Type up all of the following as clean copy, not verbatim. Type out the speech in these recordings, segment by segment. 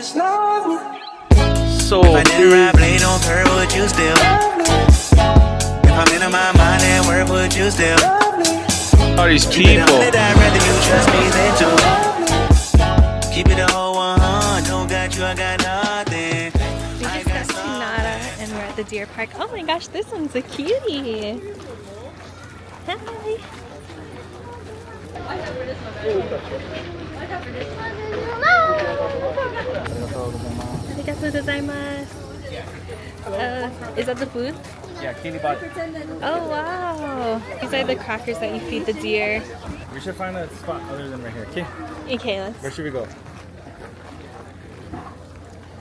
So If I didn't ride blade on curve, would you still? If I'm in my mind at work, would you still? all these Keep it people. 100, I'd rather you trust me than two. Keep it a whole 100, don't got you, I got nothing. We just got to Nara and we're at the deer park. Oh my gosh, this one's a cutie. Hi. Arigatou gozaimasu. Is that the food? Yeah, candy bought. Oh wow. These are the crackers that you feed the deer. We should find a spot other than right here. Okay, Okay, let's. where should we go?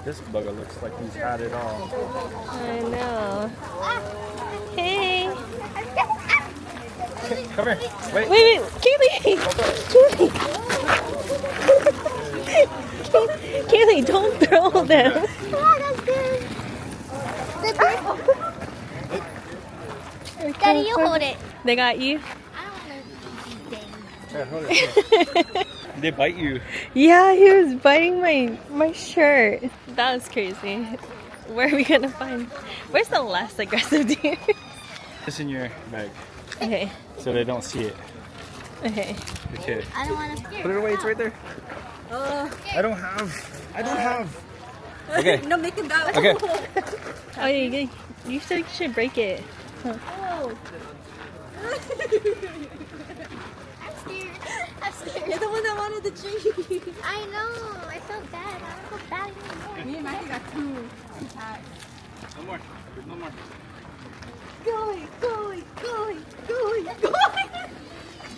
This bugger looks like he's had it all. I know. Hey. Come here. Wait. Wait, Kaylee! Kaylee! Kaylee, don't throw them. Daddy, you hold it. They got you? Here, hold it. They bite you. Yeah, he was biting my shirt. That was crazy. Where are we gonna find? Where's the less aggressive deer? This in your bag, Okay, so they don't see it. okay. Okay. I don't want to. Put it away. It's right there. I don't have. Okay. No, make it that. Okay. Oh, you should break it. I'm scared. I'm scared. You're the one that wanted the tree. I know. I felt bad. I don't feel bad anymore. Me and Matthew got two tags. No more. No more. Going.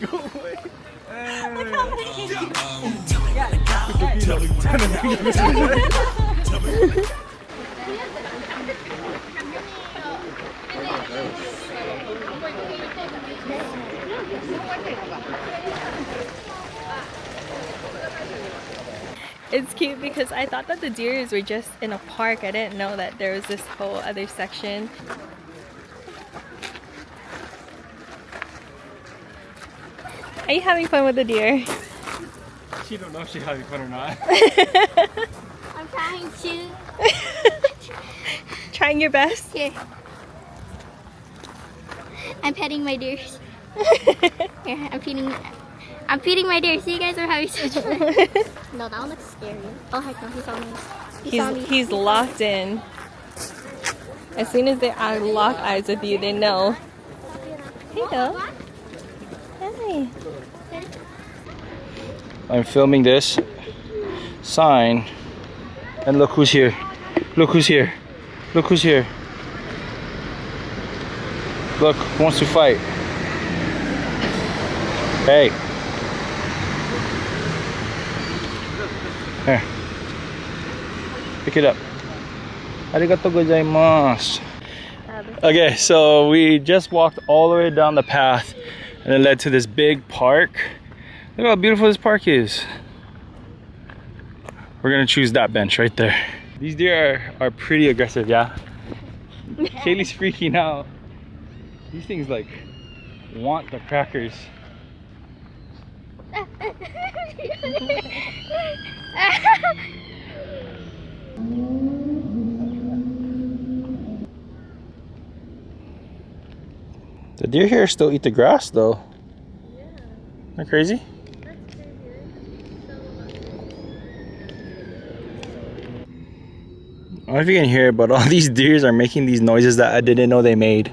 Go away. It's cute because I thought that the deers were just in a park. I didn't know that there was this whole other section. Are you having fun with the deer? She don't know if she's having fun or not. I'm trying to. Trying your best? Here. I'm petting my deers. Here, I'm feeding my deer. See, you guys are having such fun. No, that one looks scary. Oh heck no, he saw me. He's locked in. As soon as they are locked eyes with you, they know. Hey, though. Hi. I'm filming this sign, and look who's here. Look who's here. Look who's here. Look, who wants to fight? Hey. Here. Pick it up. Arigatou gozaimasu. Okay, so we just walked all the way down the path and it led to this big park. Look how beautiful this park is. We're gonna choose that bench right there. These deer are pretty aggressive, yeah? Kaylee's freaking out. These things like want the crackers. The deer here still eat the grass though. Yeah. Isn't that crazy? That's crazy. I don't know if you can hear it, but all these deers are making these noises that I didn't know they made.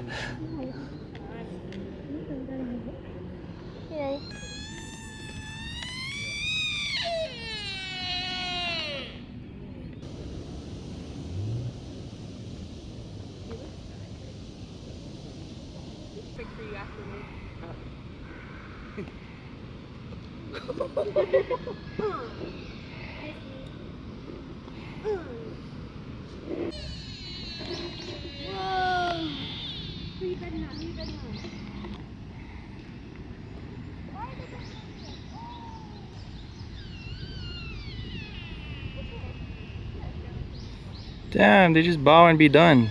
Damn, they just bow and be done.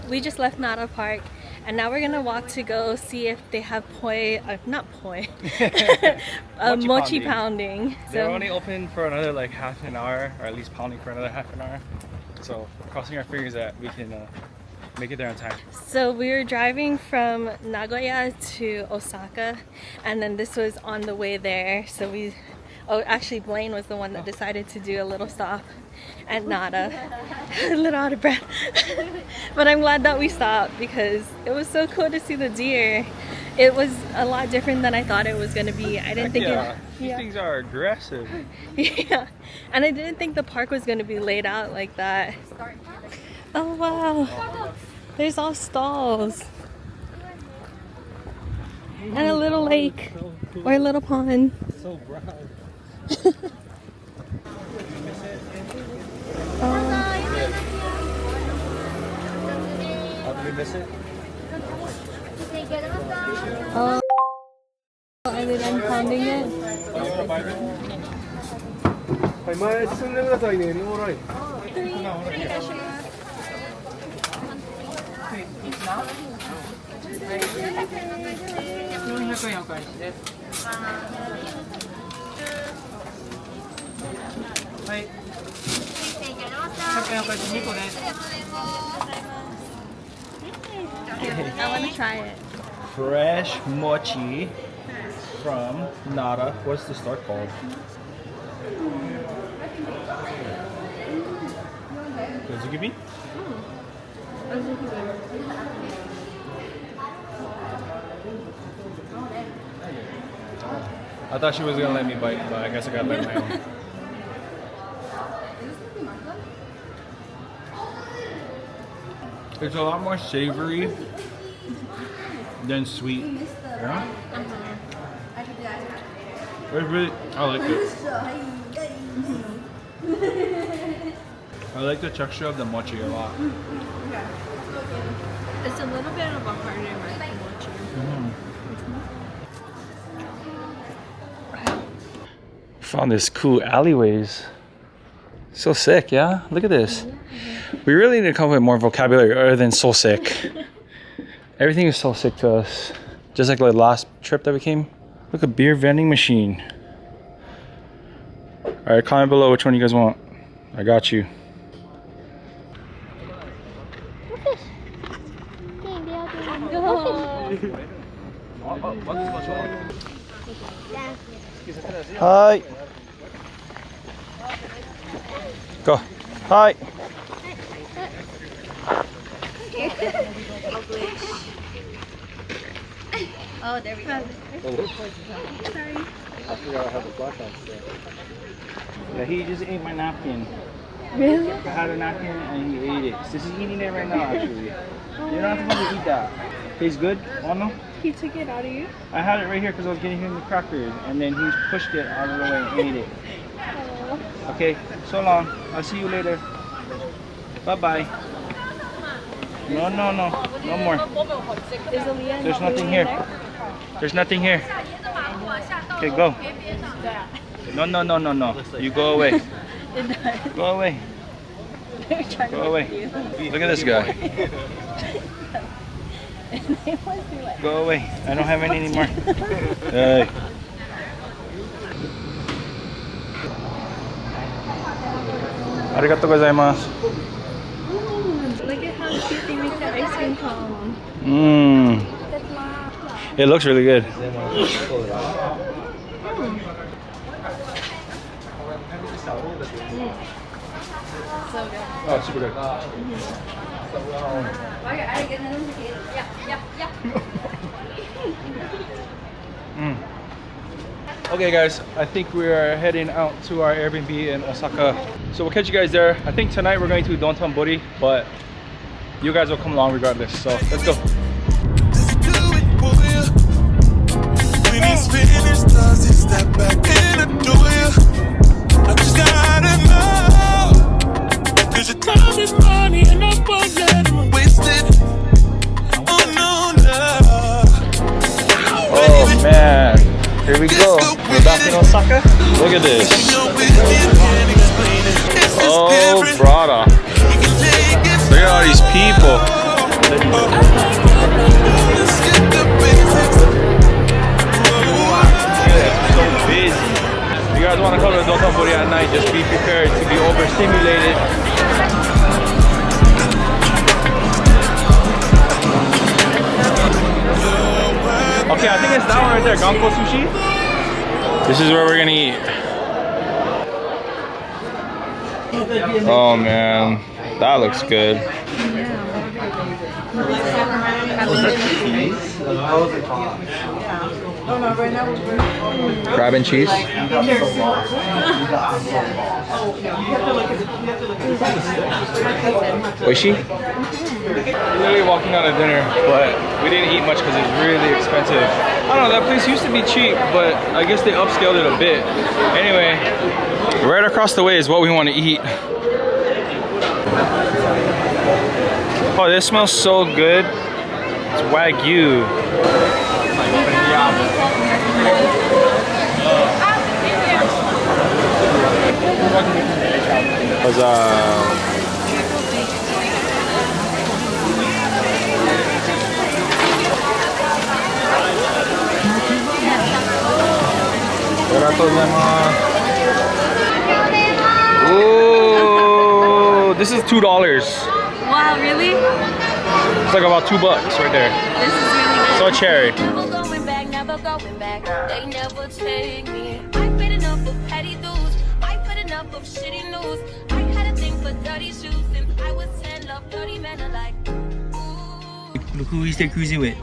We just left Nara Park And now we're gonna walk to go see if they have not poi, mochi pounding. They're only open for another like half an hour, or at least pounding for another half an hour. So crossing our fingers that we can make it there on time. So we were driving from Nagoya to Osaka, and then this was on the way there. So actually Blaine was the one that decided to do a little stop at Nara. A little out of breath. But I'm glad that we stopped because it was so cool to see the deer. It was a lot different than I thought it was going to be. I didn't think these things are aggressive. Yeah, and I didn't think the park was going to be laid out like that. Oh wow, there's all stalls and a little lake or a little pond. So brown. How did we miss it? Oh, are they done pounding it? I want to try it. Fresh mochi from Nara. What's the store called? Kozukibi? I thought she was gonna let me bite, but I guess I gotta bite my own. It's a lot more savory than sweet. Yeah? It's really, I like it. I like the texture of the mochi a lot. It's a little bit of a harder mochi. Found this cool alleyways. So sick, yeah? Look at this. We really need to come up with more vocabulary other than so sick. Everything is so sick to us. Just like the last trip that we came. Look, a beer vending machine. Alright, comment below which one you guys want. I got you. Hi. Go. Hi. Oh, there we go. Sorry. I forgot I have the flash on today. Yeah, he just ate my napkin. Really? I had a napkin and he ate it. So he's eating it right now, actually. You're not supposed to eat that. Tastes good? Oh no? He took it out of you? I had it right here because I was getting him the crackers, and then he pushed it out of the way and ate it. Oh. Okay, so long. I'll see you later. Bye-bye. No, no, no. No more. There's nothing here. There's nothing here. Okay, go. No, no, no, no, no. You go away. Go away. Go away. Look at this guy. Go away. I don't have any anymore. Hey. Arigatou gozaimasu. Look at how cute they make the ice cream cone. Mmm. It looks really good. So good. Oh, super good. Okay guys, I think we are heading out to our Airbnb in Osaka. So we'll catch you guys there. I think tonight we're going to Dontonbori, but you guys will come along regardless. So let's go. When he's finished, does he step back in the door? I just gotta know, 'cause your time is money and I won't let him waste it. Oh no, no. Oh man, here we go. We're back in Osaka. Look at this. Oh brother. Look at all these people. overstimulated. Okay, I think it's that one right there, Ganko Sushi. This is where we're gonna eat. Oh man, that looks good. Crab and cheese. Oishi? We're literally walking out of dinner, but we didn't eat much because it's really expensive. I don't know, that place used to be cheap, but I guess they upscaled it a bit. Anyway, right across the way is what we want to eat. Oh, this smells so good. It's Wagyu. Ooh, this is $2. Wow, really? It's like about $2 right there. This is really good. So cherry. Never going back, never going back. They never take me. I've been enough of petty dudes. I've been enough of shitty news. I had a thing for dirty shoes since I was 10. Love dirty men alike. Ooh. Look who he's there cruising with.